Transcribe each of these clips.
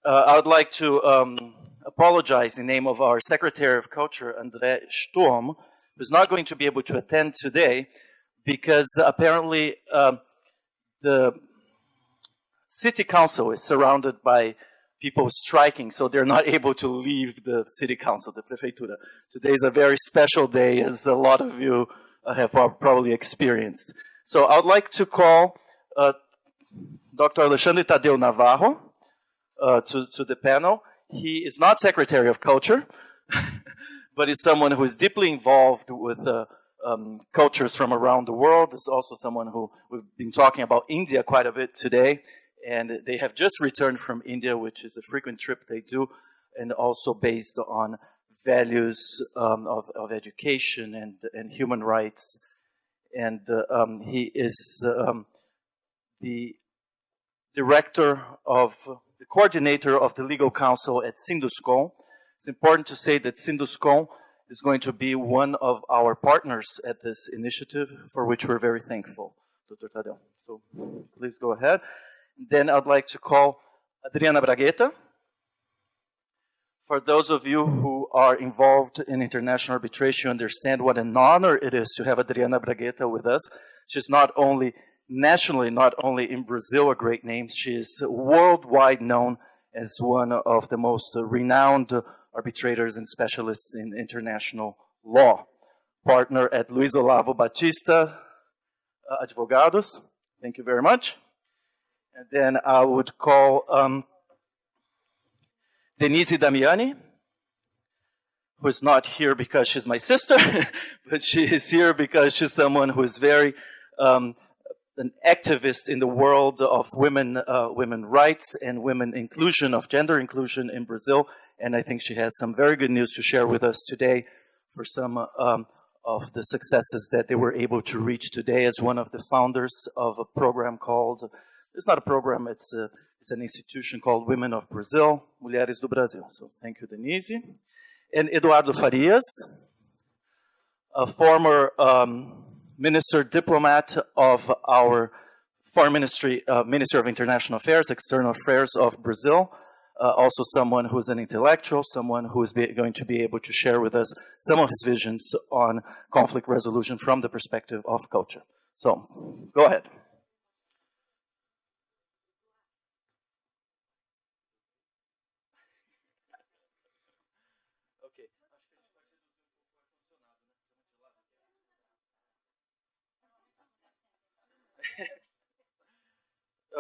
I would like to apologize in the name of our Secretary of Culture, André Sturm, who's not going to be able to attend today because apparently the City Council is surrounded by people striking, so they're not able to leave the City Council, the Prefeitura. Today is a very special day, as a lot of you have probably experienced. So I would like to call Dr. Alexandre Tadeu Navarro to the panel. He is not Secretary of Culture, but is someone who is deeply involved with cultures from around the world. Is also someone who we've been talking about India quite a bit today. And they have just returned from India, which is a frequent trip they do, and also based on values of education and human rights. And he is the director of, the coordinator of the legal counsel at Sinduscon. It's important to say that Sinduscon is going to be one of our partners at this initiative, for which we're very thankful, Dr. Tadeu. So please go ahead. Then I'd like to call Adriana Braghetta. For those of you who are involved in international arbitration, you understand what an honor it is to have Adriana Braghetta with us. She's not only nationally, not only in Brazil, a great name, she is worldwide known as one of the most renowned arbitrators and specialists in international law. Partner at Luiz Olavo Batista Advogados. Thank you very much. And then I would call Denise Damiani, who is not here because she's my sister, but she is here because she's someone who is very an activist in the world of women rights and women inclusion, of gender inclusion in Brazil. And I think she has some very good news to share with us today for some of the successes that they were able to reach today as one of the founders of a program called, it's not a program, it's an institution called Women of Brazil, Mulheres do Brasil. So thank you, Denise. And Eduardo Farias, a former minister diplomat of our Foreign Ministry, Minister of International Affairs, External Affairs of Brazil, also someone who's an intellectual, someone who is going to be able to share with us some of his visions on conflict resolution from the perspective of culture. So, go ahead.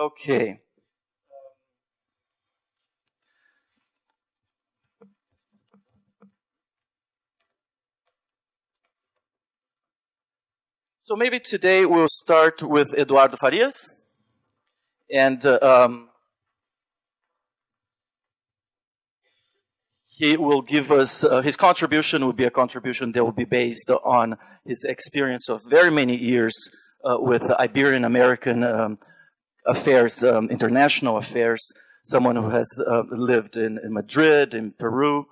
Okay. So maybe today we'll start with Eduardo Farias. And he will give us, his contribution will be a contribution that will be based on his experience of very many years with Iberian American affairs, international affairs, someone who has lived in Madrid, in Peru,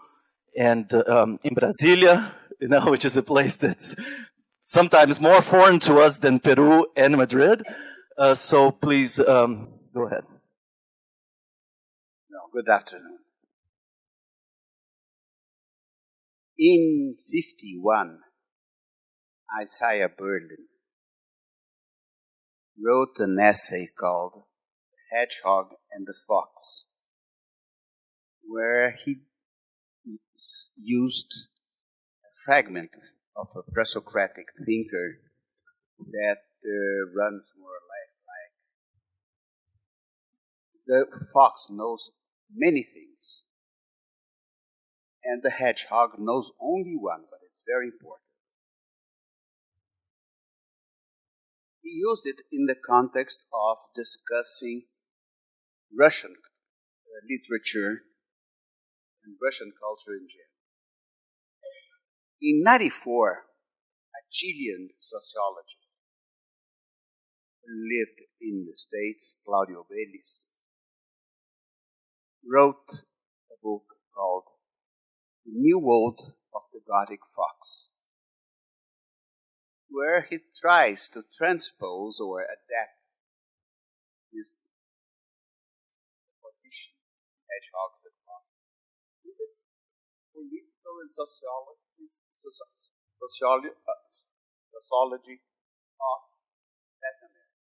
and in Brasilia, you know, which is a place that's sometimes more foreign to us than Peru and Madrid. So please go ahead. No, good afternoon. In 1951, Isaiah Berlin wrote an essay called Hedgehog and the Fox, where he used a fragment of a pre-Socratic thinker that runs more like the fox knows many things, and the hedgehog knows only one, but it's very important. He used it in the context of discussing Russian literature and Russian culture in general. In 1994, a Chilean sociologist who lived in the States, Claudio Bellis, wrote a book called The New World of the Gothic Fox, where he tries to transpose or adapt this position hedgehogs and foxes, to the political and sociology of Latin America.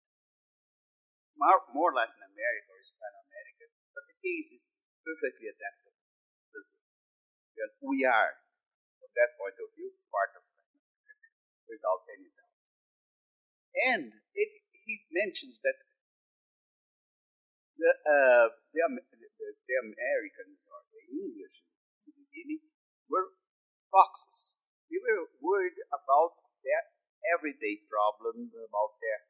More Latin America or Hispano America, but the case is perfectly adaptable to Brazil. Because we are, from that point of view, part of Latin America, without any doubt. And he mentions that the Americans or the English in the beginning were foxes. They were worried about their everyday problems, about their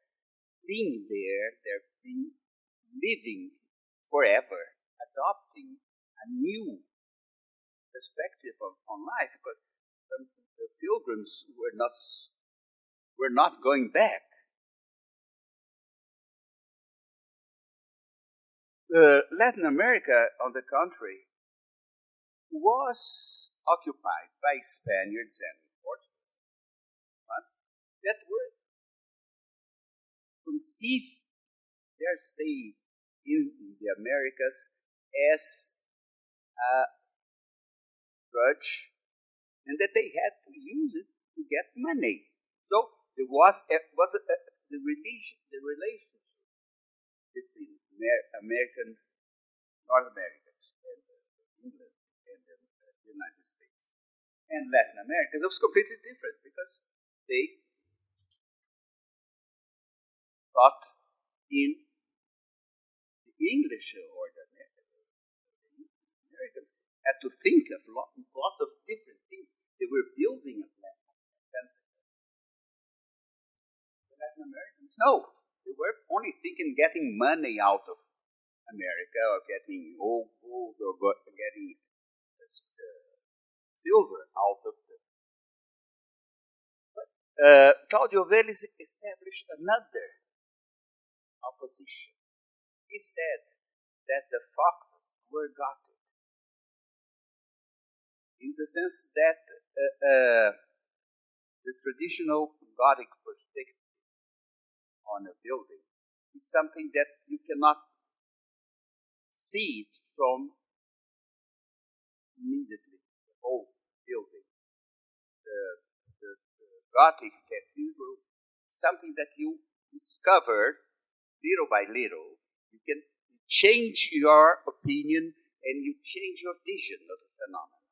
being there, their being living forever, adopting a new perspective on life, because the pilgrims were not going back. Latin America, on the contrary, was occupied by Spaniards and Portuguese, that were conceived their stay in the Americas as a grudge, and that they had to use it to get money. So there was the relationship between American, North Americans, and England and the United States and Latin America. It was completely different because they thought in the English or the Americans had to think of lots of different things. They were building a plan. The Latin Americans, no. They were only thinking getting money out of America or getting gold or getting silver out of them. But Claudio Vélez established another opposition. He said that the foxes were Gothic, in the sense that the traditional Gothic perspective on a building is something that you cannot see it from immediately, the whole building. The Gothic cathedral is something that you discover little by little. You can change your opinion and you change your vision of the phenomenon.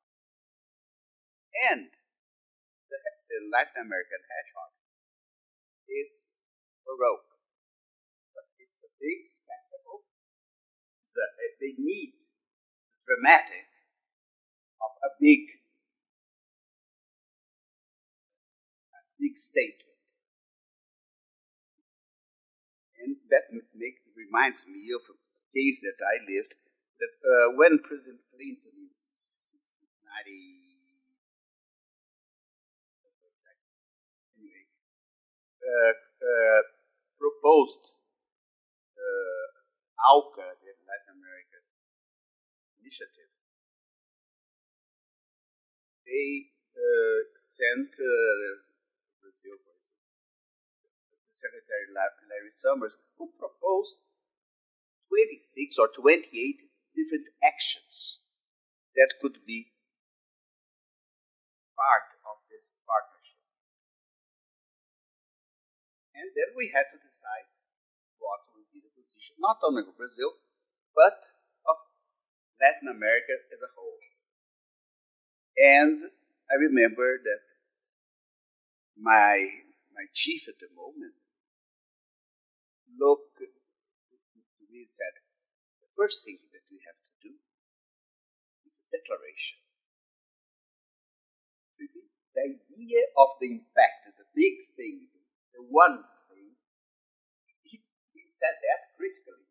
And the Latin American hedgehog is Baroque. But it's a big spectacle. They need dramatic of a big statement. And that reminds me of a case that I lived, that when President Clinton in 90, proposed AUCA, the Latin American initiative, they sent Brazil, for example, the Secretary Larry Summers, who proposed 26 or 28 different actions that could be part of this partnership. And then we had to decide what would be the position, not only of Brazil, but of Latin America as a whole. And I remember that my chief at the moment looked to me and said, the first thing that we have to do is a declaration. So the idea of the impact, the big thing, the one thing, he said that critically,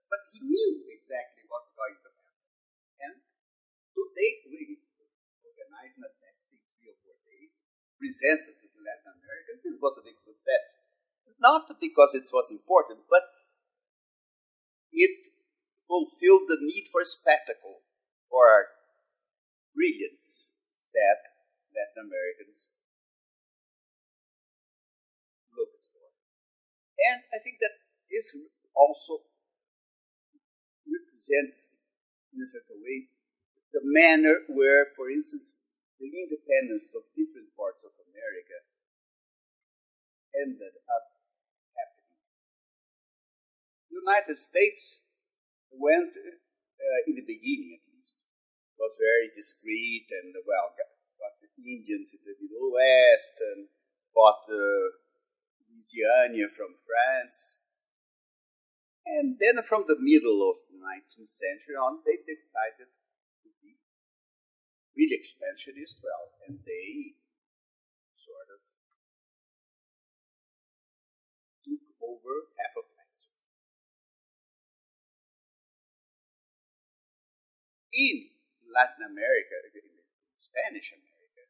but he knew exactly what's going to happen. And today we organized a text in 3 or 4 days, presented to the Latin Americans. It was a big success. Not because it was important, but it fulfilled the need for spectacle, for brilliance that Latin Americans looked for. And I think that this also represents in a certain way, the manner where, for instance, the independence of different parts of America ended up happening. The United States went, in the beginning at least, was very discreet and, well, got the Indians in the Middle West and bought Louisiana from France. And then from the middle of the 19th century on, they decided to be really expansionist, well, and they sort of took over half of Mexico. In Latin America, in Spanish America,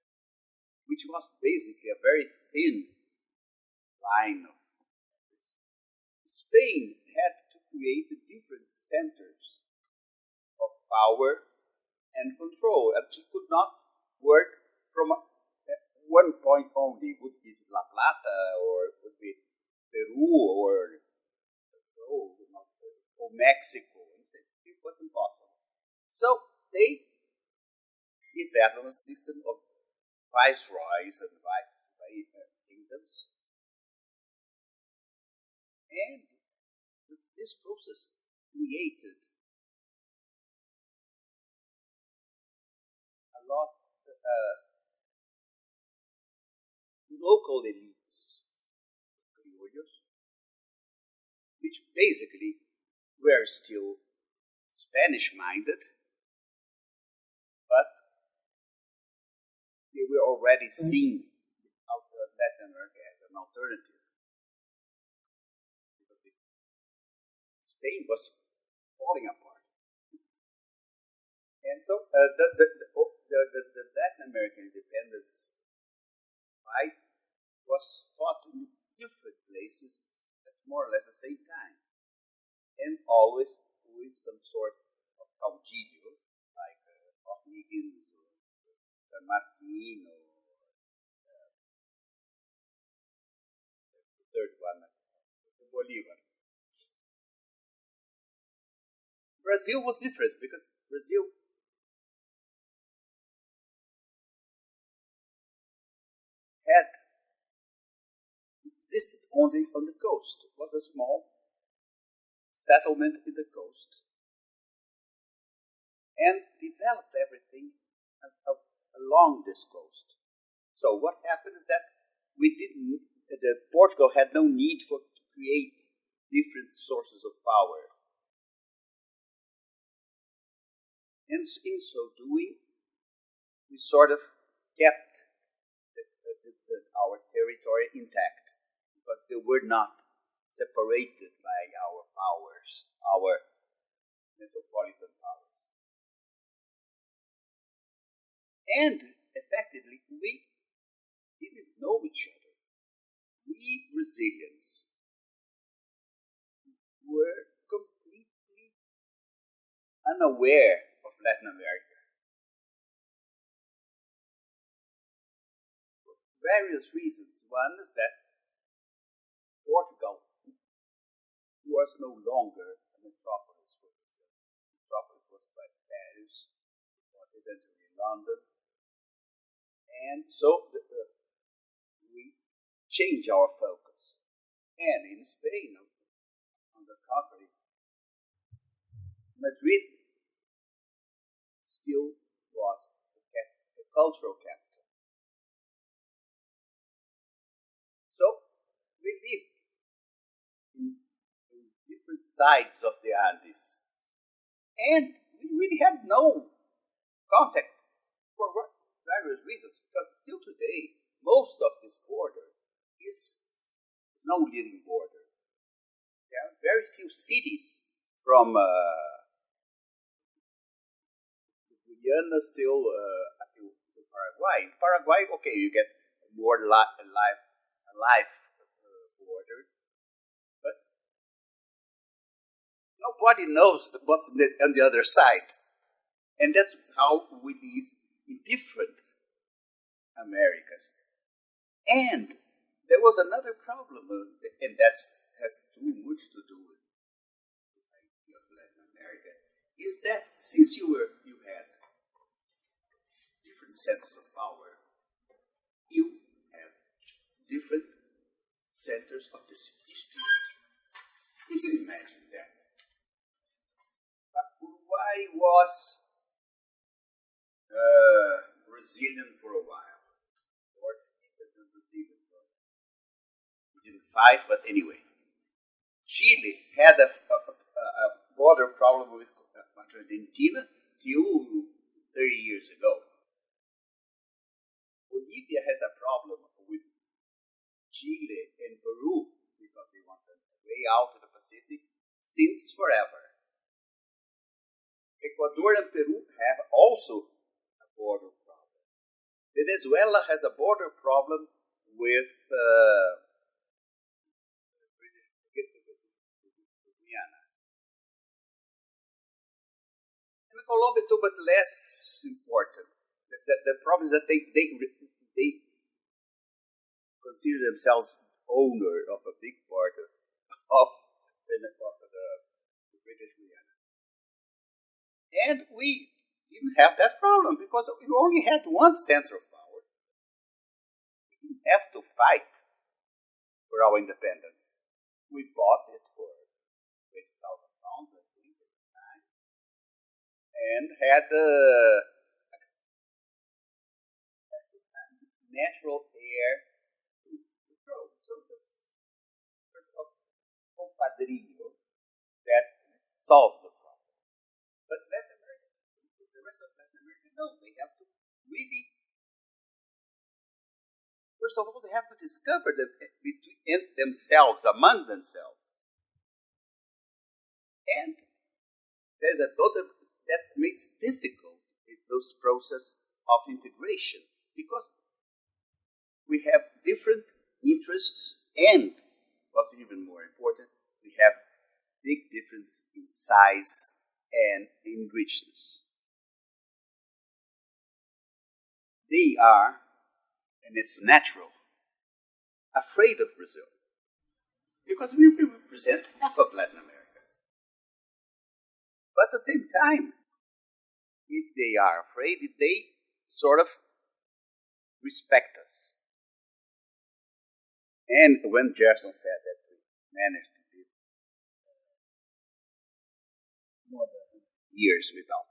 which was basically a very thin line of countries, Spain had to create different centers of power and control, and she could not work from one point only. It would be La Plata, or it would be Peru, or Mexico. It was impossible. So they developed a system of viceroys and vice kingdoms, and this process created a lot of local elites, criollos, which basically were still Spanish-minded, but they were already seen out of Latin America as an alternative. Spain was falling apart. And so the Latin American independence fight was fought in different places at more or less the same time, and always with some sort of caudillo, like O'Higgins or San Martin, or the third one, Bolivar. Brazil was different because Brazil had existed only on the coast. It was a small settlement in the coast and developed everything along this coast. So what happened is that Portugal had no need to create different sources of power. And in so doing, we sort of kept our territory intact, because they were not separated by our powers, our metropolitan powers. And effectively, we didn't know each other. We Brazilians were completely unaware of Latin America. For various reasons. One is that Portugal was no longer a metropolis for Brazil. The metropolis was by Paris, was eventually London. And so we changed our focus. And in Spain, on the contrary, Madrid still was a cultural capital. So we lived in different sides of the Andes, and we really had no contact for various reasons, because till today, most of this border is no living border. There are very few cities from Guyana still to Paraguay. In Paraguay, okay, you get more life border, but nobody knows what's on the other side. And that's how we live in different Americas. And there was another problem, and that has too much to do with the society of Latin America, is that since you had different centers of power, you have different centers of dispute. If you imagine that. But Uruguay was Brazilian for a while. Or Brazilian for a while. We didn't fight, but anyway. Chile had a border problem with Argentina till 30 years ago. Bolivia has a problem with Chile and Peru because they want a way out of the Pacific since forever. Ecuador and Peru have also a border problem. Venezuela has a border problem with Guyana. And Colombia too, but less important. The problem is that they consider themselves owner of a big part of the British Guyana. And we didn't have that problem because we only had one center of power. We didn't have to fight for our independence. We bought it for 20,000 pounds, I think, at the time, and had natural air to grow. So that's sort of compadrillo that solved the problem. But Latin America, the rest of Latin America, no, they have to really, first of all, they have to discover that between themselves, among themselves. And there's a lot that makes difficult those process of integration because we have different interests and, what's even more important, we have big difference in size and in richness. They are, and it's natural, afraid of Brazil because we represent half of Latin America. But at the same time, if they are afraid, they sort of respect us. And when Jefferson said that we managed to live more than years without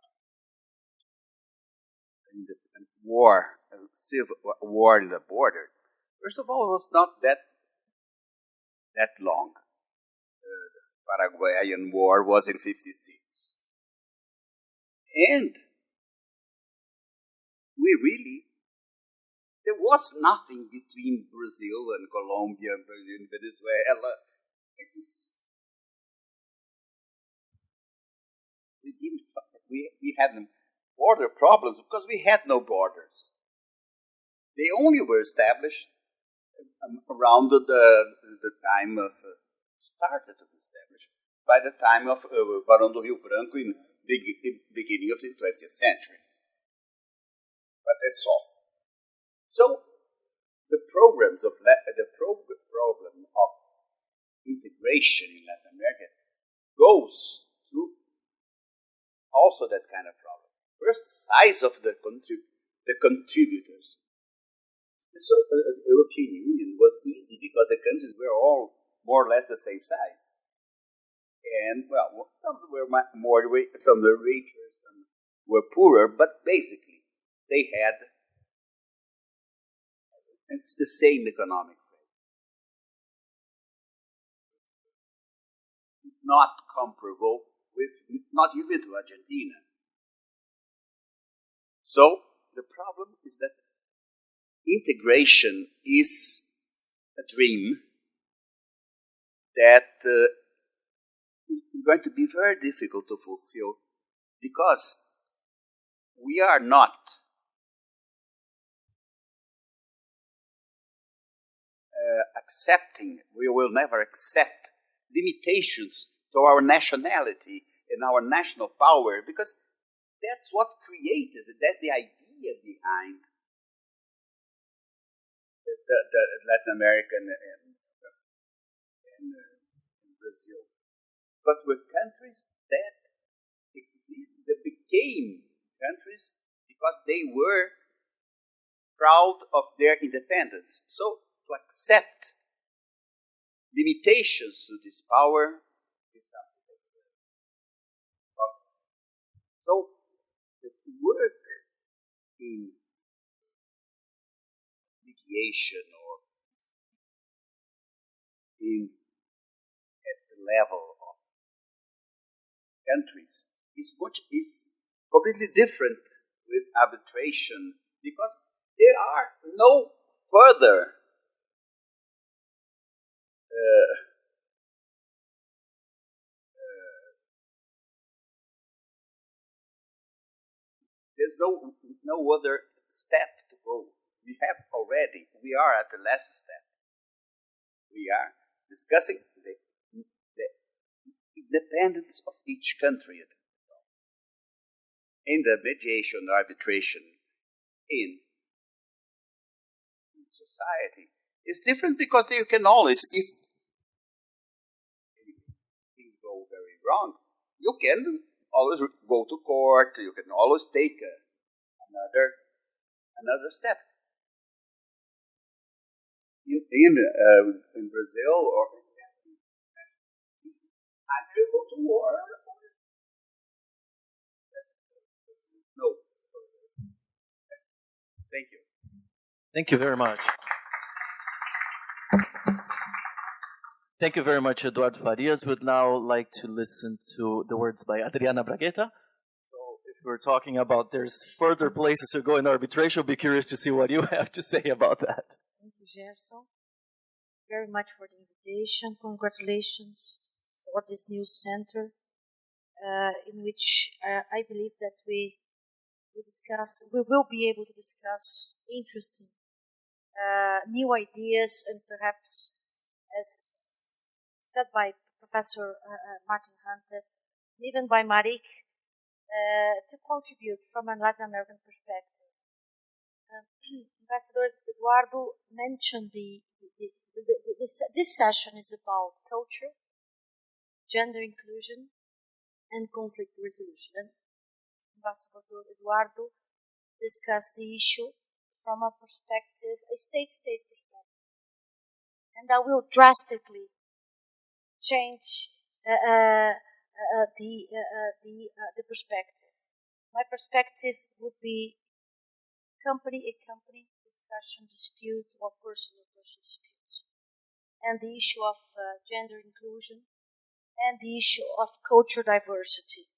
war, civil war in the border, first of all, it was not that long. The Paraguayan War was in 1956. And we really, there was nothing between Brazil and Colombia and Venezuela. We had border problems because we had no borders. They only were established around the time of, started to be established by the time of Barão do Rio Branco in the beginning of the 20th century. But that's all. So the problem of integration in Latin America goes through also that kind of problem. First, size of the contributors. So the European Union was easy because the countries were all more or less the same size. And, well, some were more rich, some were richer, some were poorer, but basically they had, it's the same economic rate. It's not comparable with, not even to Argentina. So the problem is that integration is a dream that is going to be very difficult to fulfill because we are not accepting, we will never accept limitations to our nationality and our national power because that's what created, that's the idea behind the Latin American and Brazil. Because we're countries that see they became countries because they were proud of their independence. So to accept limitations to this power is something that is important. So the work in mediation or in at the level of countries is completely different with arbitration because there are no further there's no other step to go. We are at the last step. We are discussing the independence of each country in the mediation arbitration in society. It's different because you can always, if things go very wrong, you can always go to court. You can always take another step. In Brazil or either you go to war or no. Thank you. Thank you very much. Thank you very much, Eduardo Farias. Would now like to listen to the words by Adriana Braghetta. So if we're talking about there's further places to go in arbitration, I'll be curious to see what you have to say about that. Thank you, Gerson. Very much for the invitation. Congratulations for this new center, in which I believe that we will be able to discuss interesting new ideas and perhaps, as said by Professor Martin Hunter, even by Marik, to contribute from a Latin American perspective. Ambassador Eduardo mentioned this session is about culture, gender inclusion, and conflict resolution. And Ambassador Eduardo discussed the issue from a perspective, a state-state perspective. And I will drastically change the perspective. My perspective would be a company discussion, dispute, or personal dispute, and the issue of gender inclusion, and the issue of culture diversity.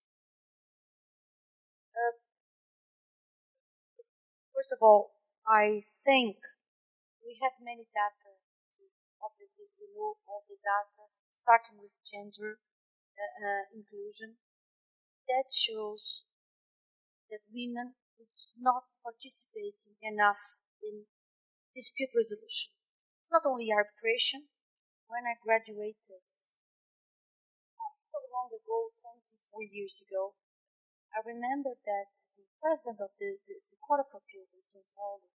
First of all, I think we have many data. Obviously, we know all the data, starting with gender inclusion, that shows that women is not participating enough in dispute resolution. It's not only arbitration. When I graduated not so long ago, 24 years ago, I remember that the president of the Court of Appeals in São Paulo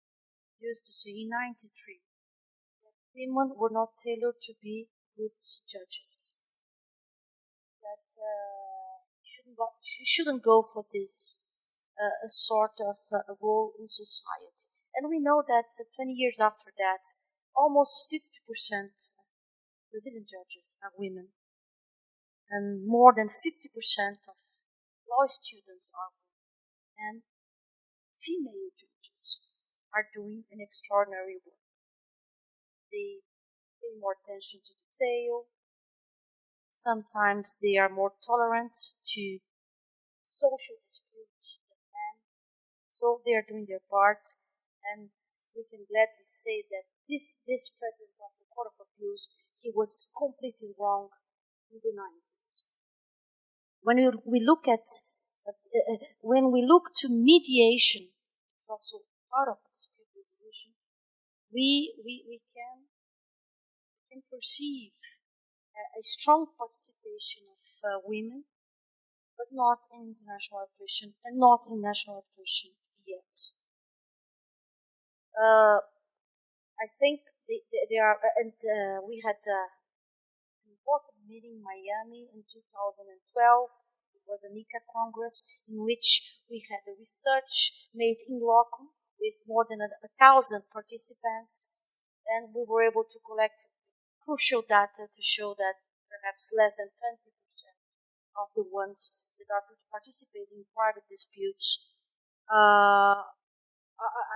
used to say in 93 that women were not tailored to be good judges. That you shouldn't go for this a sort of role in society. And we know that 20 years after that, almost 50% of Brazilian judges are women, and more than 50% of law students are women, and female judges are doing an extraordinary work. They pay more attention to detail. Sometimes they are more tolerant to social disputes than men. So they are doing their part, and we can gladly say that this president of the Court of Appeals, he was completely wrong in the 90s. When we look when we look to mediation, it's also part of dispute resolution. We can perceive a strong participation of women, but not in international arbitration and not in national arbitration yet. I think they are, and we had an important meeting in Miami in 2012. It was an ICA Congress in which we had the research made in loco with more than 1,000 participants, and we were able to collect crucial data to show that perhaps less than 20% of the ones that are participating in private disputes are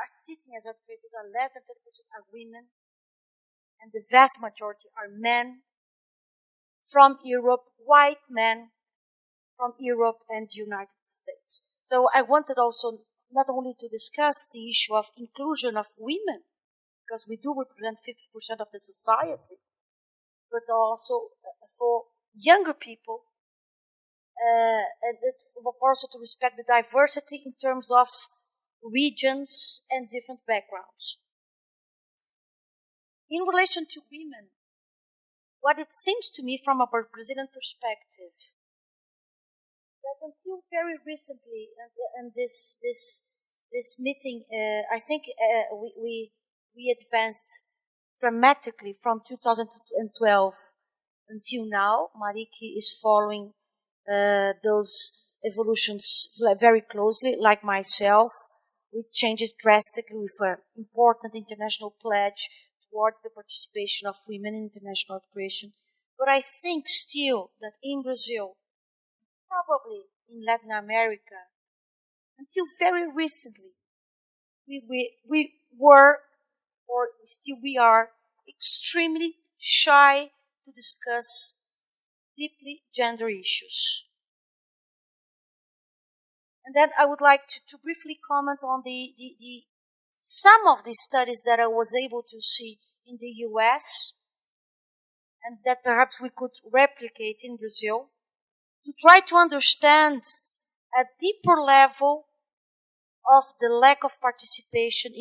sitting as arbitrators, are less than 30% are women, and the vast majority are men from Europe, white men from Europe and the United States. So I wanted also not only to discuss the issue of inclusion of women, because we do represent 50% of the society, but also for younger people, and for also to respect the diversity in terms of regions and different backgrounds. In relation to women, what it seems to me from a Brazilian perspective, that until very recently, and this meeting, I think we advanced dramatically from 2012 until now. Mariki is following those evolutions very closely, like myself. We changed it drastically with an important international pledge towards the participation of women in international arbitration. But I think still that in Brazil, probably in Latin America, until very recently, we were, or still we are, extremely shy to discuss deeply gender issues. And then I would like to briefly comment on some of the studies that I was able to see in the US and that perhaps we could replicate in Brazil to try to understand a deeper level of the lack of participation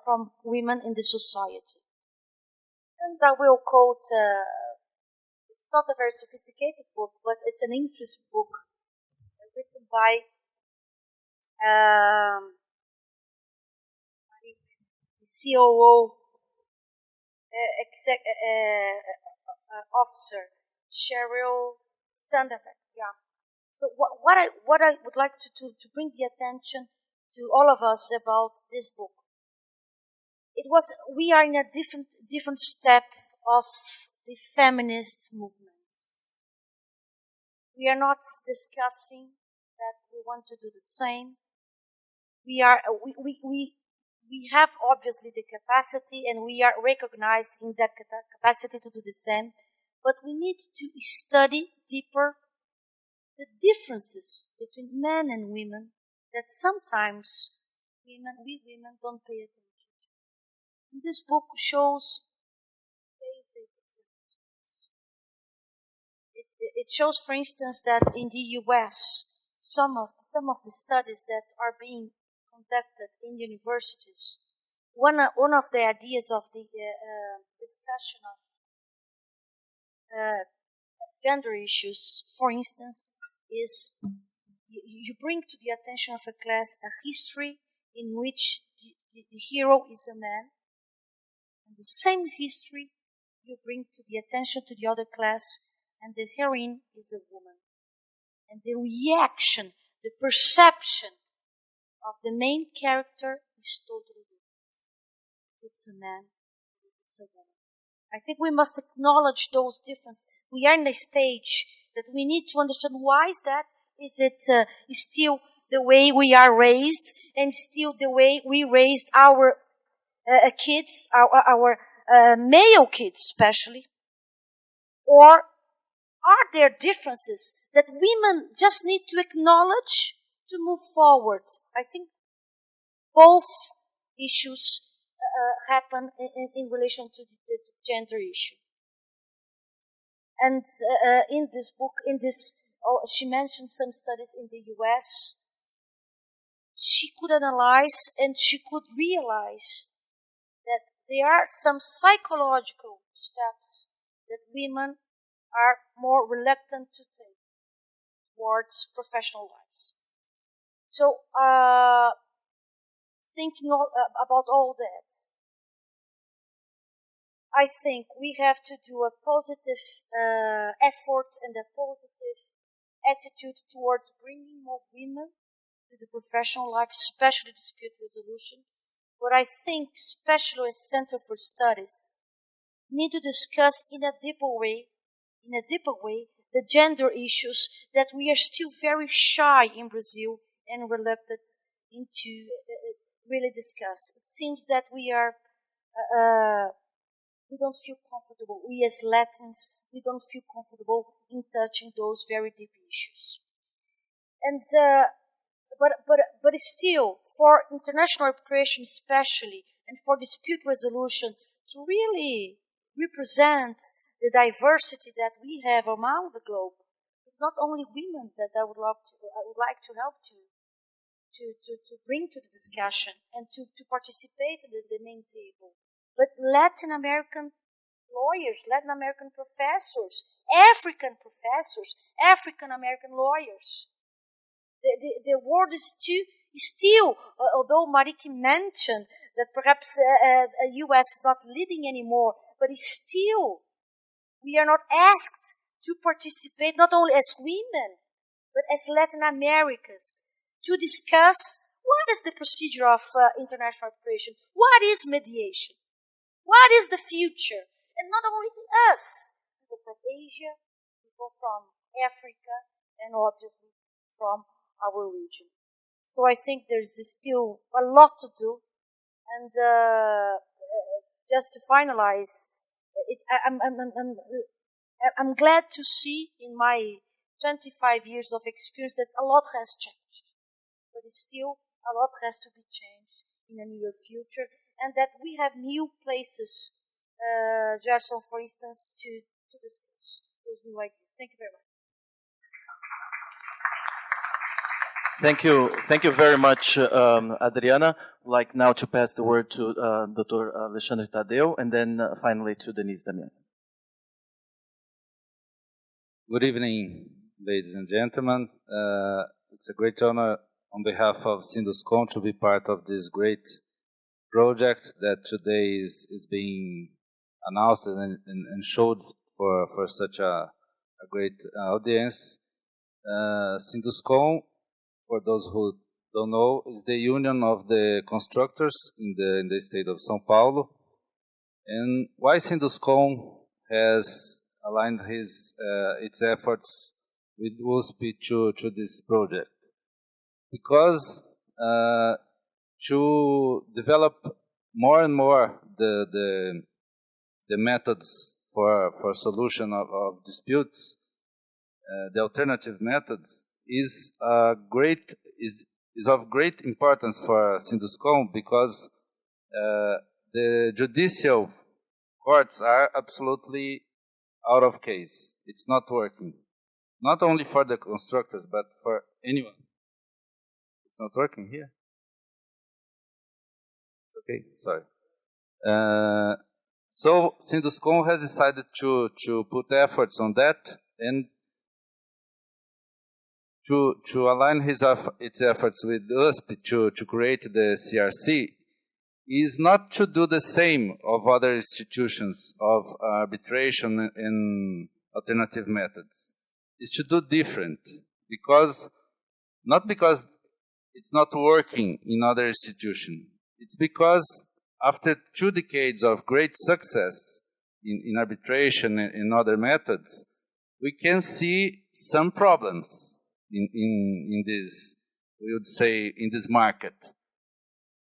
from women in the society. And I will quote, it's not a very sophisticated book, but it's an interesting book written by the COO officer, Sheryl Sandberg. Yeah. So what I would like to bring the attention to all of us about this book. We are in a different step of the feminist movements. We are not discussing that we want to do the same. We have obviously the capacity, and we are recognized in that capacity to do the same, but we need to study deeper the differences between men and women that sometimes we women don't pay attention to. And this book shows basic examples. It shows, for instance, that in the US, some of the studies that are being conducted in universities, one of the ideas of the discussion of gender issues, for instance, is you bring to the attention of a class a history in which the hero is a man, and the same history you bring to the attention to the other class, and the heroine is a woman. And the reaction, the perception of the main character is totally different. It's a man, it's a woman. I think we must acknowledge those differences. We are in a stage that we need to understand why is that. Is it still the way we are raised, and still the way we raised our kids, our male kids especially? Or are there differences that women just need to acknowledge to move forward? I think both issues happen in relation to the gender issue. And in this book, she mentioned some studies in the US. She could analyze and she could realize that there are some psychological steps that women are more reluctant to take towards professional lives. So, thinking about all that, I think we have to do a positive effort and a positive attitude towards bringing more women to the professional life, especially dispute resolution. But I think, especially as Center for Studies, need to discuss in a deeper way, the gender issues that we are still very shy in Brazil and reluctant into really discuss. It seems that we don't feel comfortable. We as Latins, we don't feel comfortable in touching those very deep issues. And but still, for international arbitration especially, and for dispute resolution, to really represent the diversity that we have among the globe, it's not only women that I would like to help to bring to the discussion and to participate in the main table, but Latin American lawyers, Latin American professors, African American lawyers. The world is still, although Mariki mentioned that perhaps the U.S. is not leading anymore, but still, we are not asked to participate, not only as women, but as Latin Americans, to discuss what is the procedure of international arbitration, what is mediation, what is the future, and not only us, people from Asia, people from Africa, and obviously from our region. So I think there's still a lot to do, and just to finalize, I'm glad to see in my 25 years of experience that a lot has changed, but still a lot has to be changed in the near future, and that we have new places, Gerson, for instance, to discuss those new ideas. Thank you very much. Thank you very much, Adriana. I'd like now to pass the word to Dr. Alexandre Tadeu, and then finally to Denise Damiani. Good evening, ladies and gentlemen. It's a great honor on behalf of Sinduscon to be part of this great project that today is being announced and showed for such a great audience. Sinduscon, for those who don't know, is the union of the constructors in the state of São Paulo. And why Sinduscon has aligned its efforts with USP to this project? Because to develop more and more the methods for solution of disputes, the alternative methods is of great importance for Sinduscon, because the judicial courts are absolutely out of case. It's not working. Not only for the constructors, but for anyone. It's not working here. Okay, sorry. So Sinduscon has decided to put efforts on that, and to align its efforts with USP to create the CRC is not to do the same of other institutions of arbitration and alternative methods. It's to do different, not because it's not working in other institutions. It's because after 2 decades of great success in arbitration and in other methods, we can see some problems in this, we would say, in this market.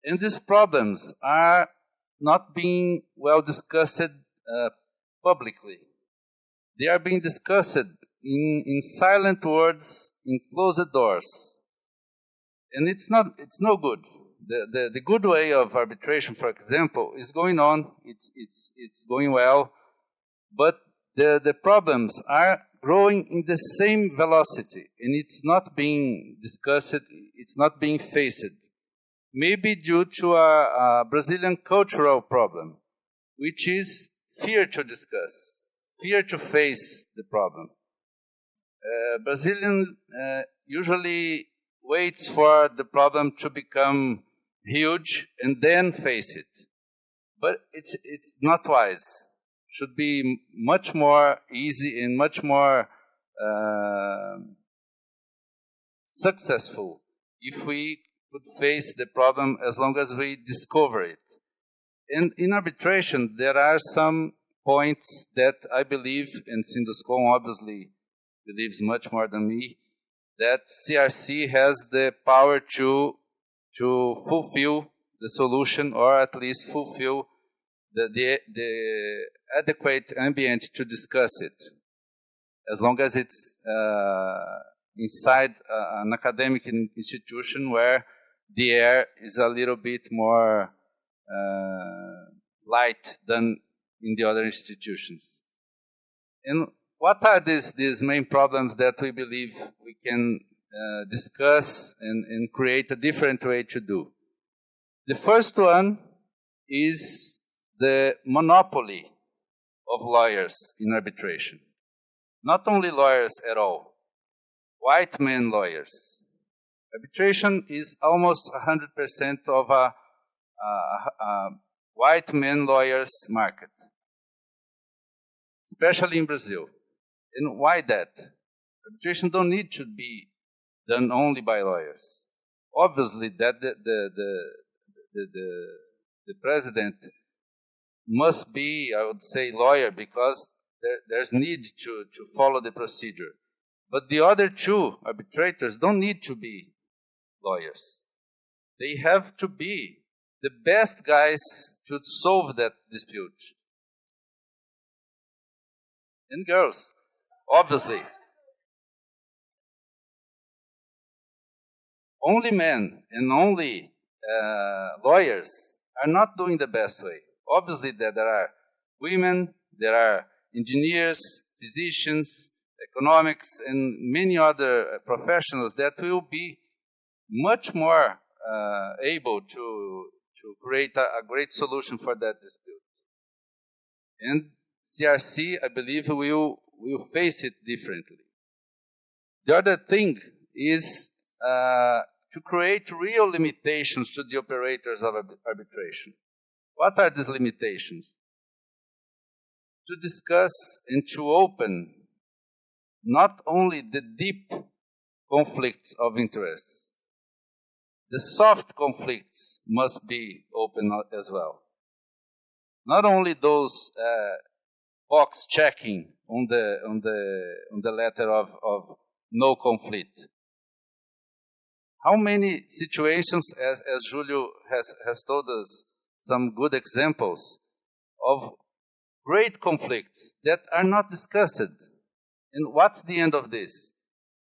And these problems are not being well discussed publicly. They are being discussed in silent words, in closed doors. And it's no good. The good way of arbitration, for example, is going on. It's going well, but the problems are growing in the same velocity, and it's not being discussed. It's not being faced. Maybe due to a Brazilian cultural problem, which is fear to discuss, fear to face the problem. Brazilian usually waits for the problem to become huge and then face it. But it's not wise. Should be much more easy and much more successful if we could face the problem as long as we discover it. And in arbitration, there are some points that I believe, and Sinduscom obviously believes much more than me, that CRC has the power to fulfill the solution, or at least fulfill the adequate ambient to discuss it, as long as it's inside an academic institution where the air is a little bit more light than in the other institutions. And what are these main problems that we believe we can discuss and create a different way to do? The first one is the monopoly of lawyers in arbitration. Not only lawyers at all, white men lawyers. Arbitration is almost 100% of a white men lawyers market, especially in Brazil. And why that? Arbitration don't need to be done only by lawyers. Obviously, that the president must be, I would say, lawyer, because there's need to follow the procedure. But the other two arbitrators don't need to be lawyers. They have to be the best guys to solve that dispute. And girls, obviously. Only men and only lawyers are not doing the best way. Obviously, there are women, there are engineers, physicians, economics, and many other professionals that will be much more able to create a great solution for that dispute. And CRC, I believe, will face it differently. The other thing is to create real limitations to the operators of arbitration. What are these limitations? To discuss and to open not only the deep conflicts of interests, the soft conflicts must be open as well. Not only those box checking on the letter of no conflict. How many situations, as Julio has told us, some good examples of great conflicts that are not discussed. And what's the end of this?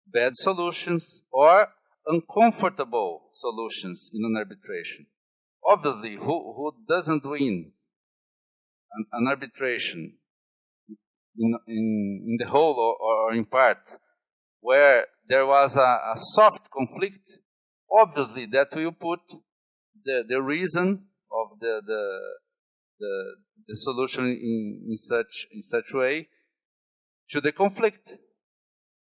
Bad solutions or uncomfortable solutions in an arbitration. Obviously, who doesn't win an arbitration in the whole or in part, where there was a soft conflict? Obviously, that will put the reason of the solution in such way to the conflict.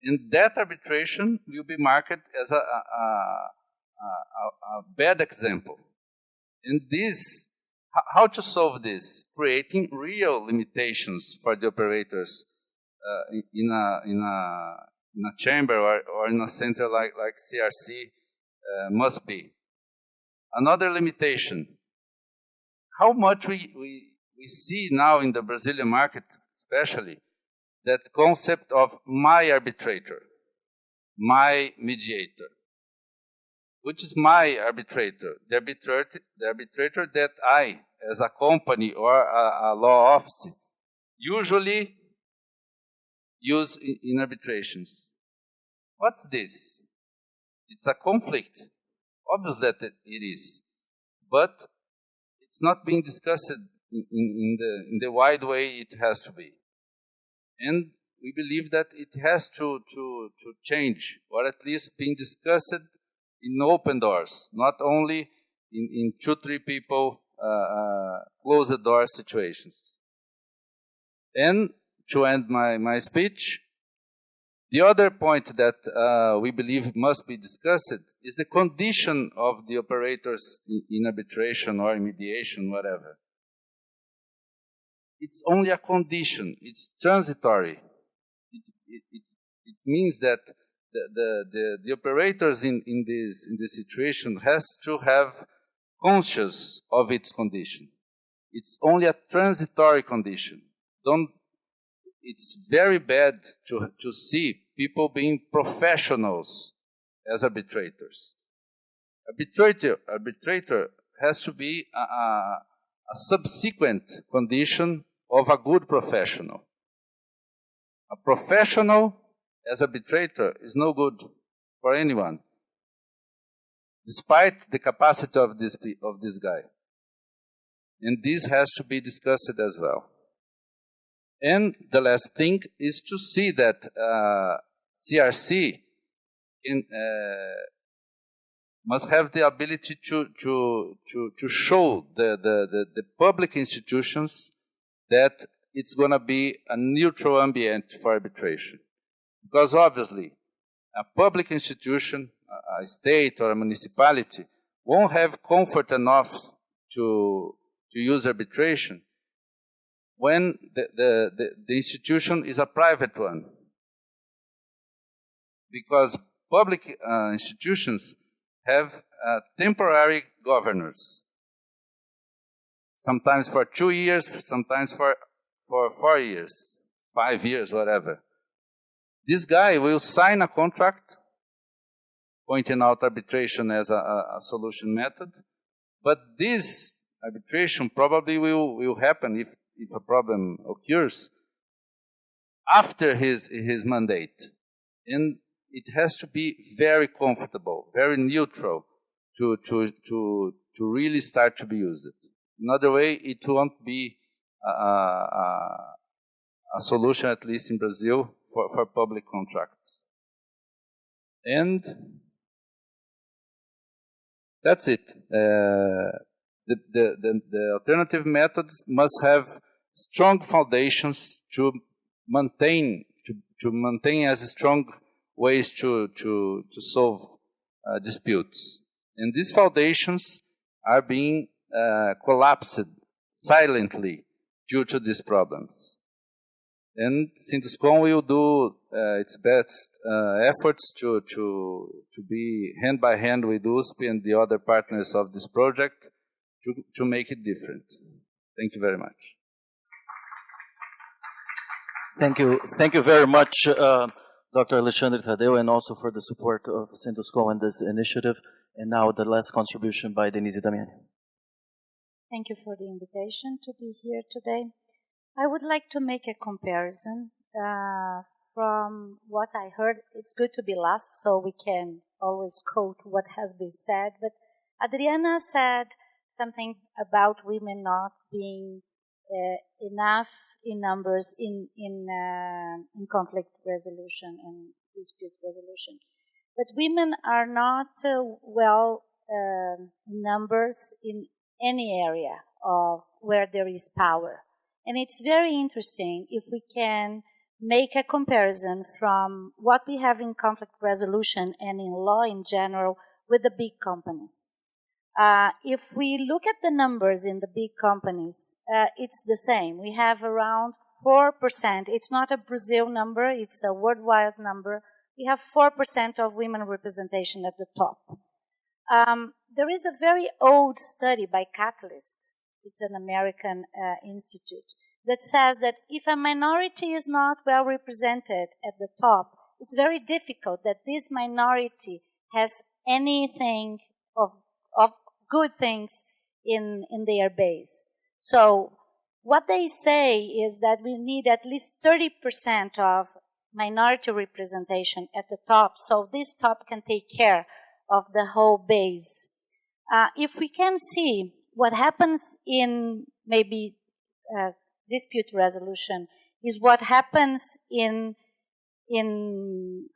And that arbitration will be marked as a bad example. And this, how to solve this? Creating real limitations for the operators in a chamber or in a center like CRC must be. Another limitation, how much we see now in the Brazilian market, especially, that concept of my arbitrator, my mediator. Which is my arbitrator? The arbitrator that I, as a company or a law office, usually use in arbitrations. What's this? It's a conflict. Obviously that it is. But it's not being discussed in the wide way it has to be. And we believe that it has to change, or at least being discussed in open doors, not only in 2-3 people closed door situations. And to end my speech, the other point that we believe must be discussed is the condition of the operators in arbitration or in mediation, whatever. It's only a condition. It's transitory. It means that the operators in this situation has to have conscious of its condition. It's only a transitory condition. It's very bad to see people being professionals as arbitrators. Arbitrator has to be a subsequent condition of a good professional. A professional as arbitrator is no good for anyone, despite the capacity of this guy. And this has to be discussed as well. And the last thing is to see that CRC must have the ability to show the public institutions that it's going to be a neutral ambient for arbitration. Because obviously, a public institution, a state or a municipality, won't have comfort enough to use arbitration when the institution is a private one. Because public institutions have temporary governors, sometimes for 2 years, sometimes for 4 years, 5 years, whatever. This guy will sign a contract pointing out arbitration as a solution method, but this arbitration probably will happen if a problem occurs after his mandate. And it has to be very comfortable, very neutral to really start to be used. In other way, it won't be a solution, at least in Brazil, for public contracts. And that's it. The alternative methods must have strong foundations to maintain as strong ways to solve disputes. And these foundations are being collapsed silently due to these problems. And Sinduscom will do its best efforts to be hand by hand with USP and the other partners of this project to make it different. Thank you very much. Thank you very much, Dr. Alexandre Tadeu, and also for the support of Sinduscom in this initiative. And now the last contribution by Denise Damiani. Thank you for the invitation to be here today. I would like to make a comparison from what I heard. It's good to be last, so we can always quote what has been said. But Adriana said something about women not being enough in numbers in conflict resolution and dispute resolution. But women are not well in numbers in any area of where there is power. And it's very interesting if we can make a comparison from what we have in conflict resolution and in law in general with the big companies. If we look at the numbers in the big companies, it's the same. We have around 4%. It's not a Brazil number, it's a worldwide number. We have 4% of women representation at the top. There is a very old study by Catalyst. It's an American institute that says that if a minority is not well represented at the top, it's very difficult that this minority has anything of good things in their base. So what they say is that we need at least 30% of minority representation at the top, so this top can take care of the whole base. If we can see what happens in maybe dispute resolution is what happens in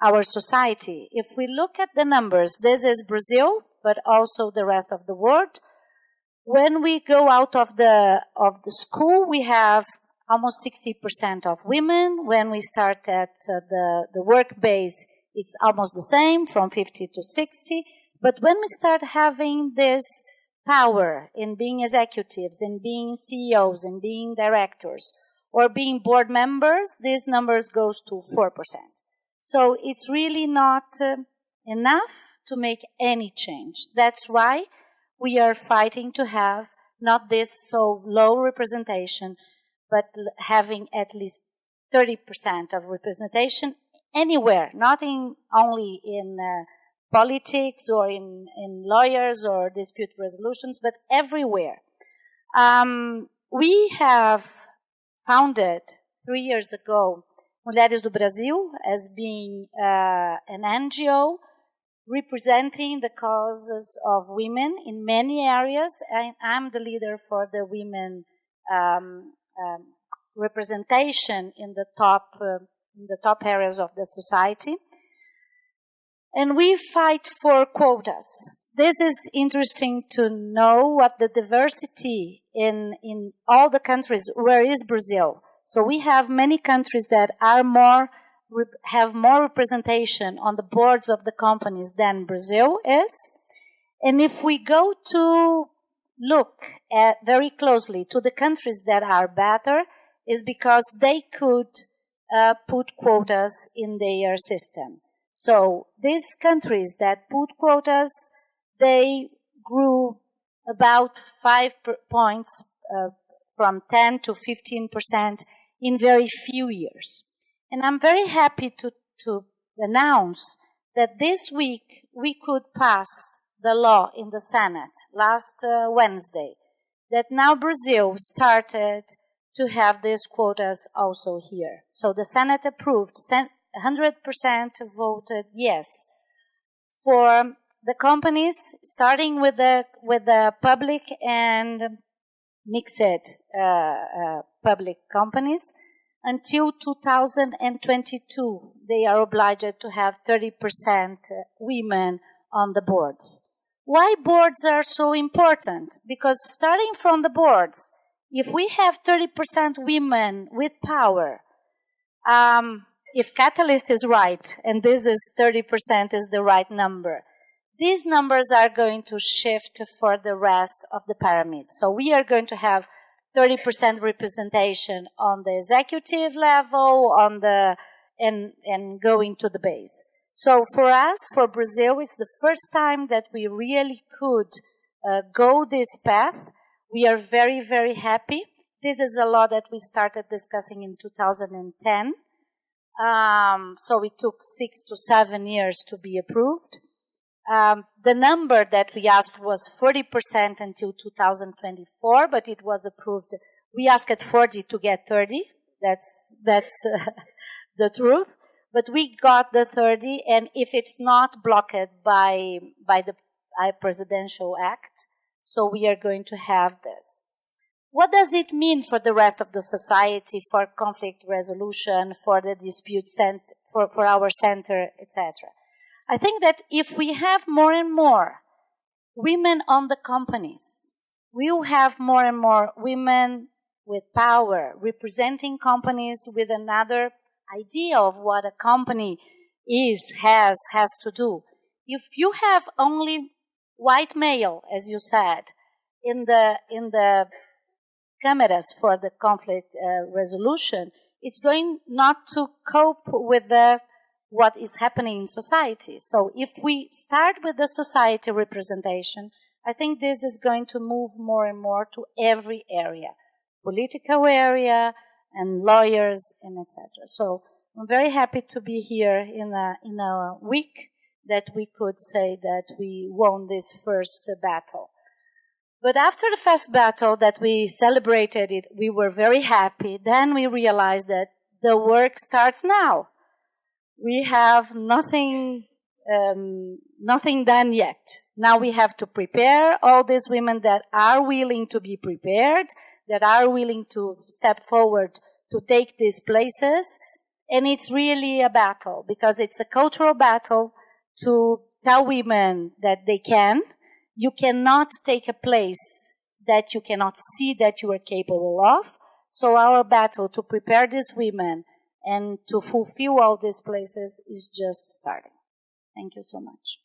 our society. If we look at the numbers, this is Brazil, but also the rest of the world. When we go out of the school, we have almost 60% of women. When we start at the work base, it's almost the same, from 50 to 60. But when we start having this power in being executives, in being CEOs, in being directors, or being board members, these numbers goes to 4%. So it's really not enough to make any change. That's why we are fighting to have not this so low representation, but having at least 30% of representation anywhere, not only in politics or in lawyers or dispute resolutions, but everywhere. We have founded 3 years ago Mulheres do Brasil as being an NGO representing the causes of women in many areas, and I'm the leader for the women representation in the top areas of the society. And we fight for quotas. This is interesting to know what the diversity in all the countries. Where is Brazil? So we have many countries that are have more representation on the boards of the companies than Brazil is. And if we go to look at very closely to the countries that are better, is because they could put quotas in their system. So these countries that put quotas, they grew about 5 points from 10 to 15% in very few years. And I'm very happy to announce that this week we could pass the law in the Senate last Wednesday, that now Brazil started to have these quotas also here. So the Senate approved, 100% voted yes for the companies, starting with the public and mixed public companies. Until 2022, they are obliged to have 30% women on the boards. Why boards are so important? Because starting from the boards, if we have 30% women with power, if Catalyst is right, and this is 30% is the right number, these numbers are going to shift for the rest of the pyramid. So we are going to have 30% representation on the executive level, and going to the base. So for us, for Brazil, it's the first time that we really could go this path. We are very, very happy. This is a law that we started discussing in 2010. So it took 6 to 7 years to be approved. The number that we asked was 40% until 2024, but it was approved. We asked 40 to get 30. That's the truth. But we got the 30, and if it's not blocked by the Presidential Act, so we are going to have this. What does it mean for the rest of the society, for conflict resolution, for the dispute center, for our center, etc.? I think that if we have more and more women on the companies, we will have more and more women with power representing companies with another idea of what a company has to do. If you have only white male, as you said, in the cameras for the conflict resolution, it's going not to cope with what is happening in society. So if we start with the society representation, I think this is going to move more and more to every area, political area and lawyers and etc. So I'm very happy to be here in a week that we could say that we won this first battle. But after the first battle that we celebrated it, we were very happy. Then we realized that the work starts now. We have nothing done yet. Now we have to prepare all these women that are willing to be prepared, that are willing to step forward to take these places. And it's really a battle, because it's a cultural battle to tell women that they can. You cannot take a place that you cannot see that you are capable of. So our battle to prepare these women and to fulfill all these places is just starting. Thank you so much.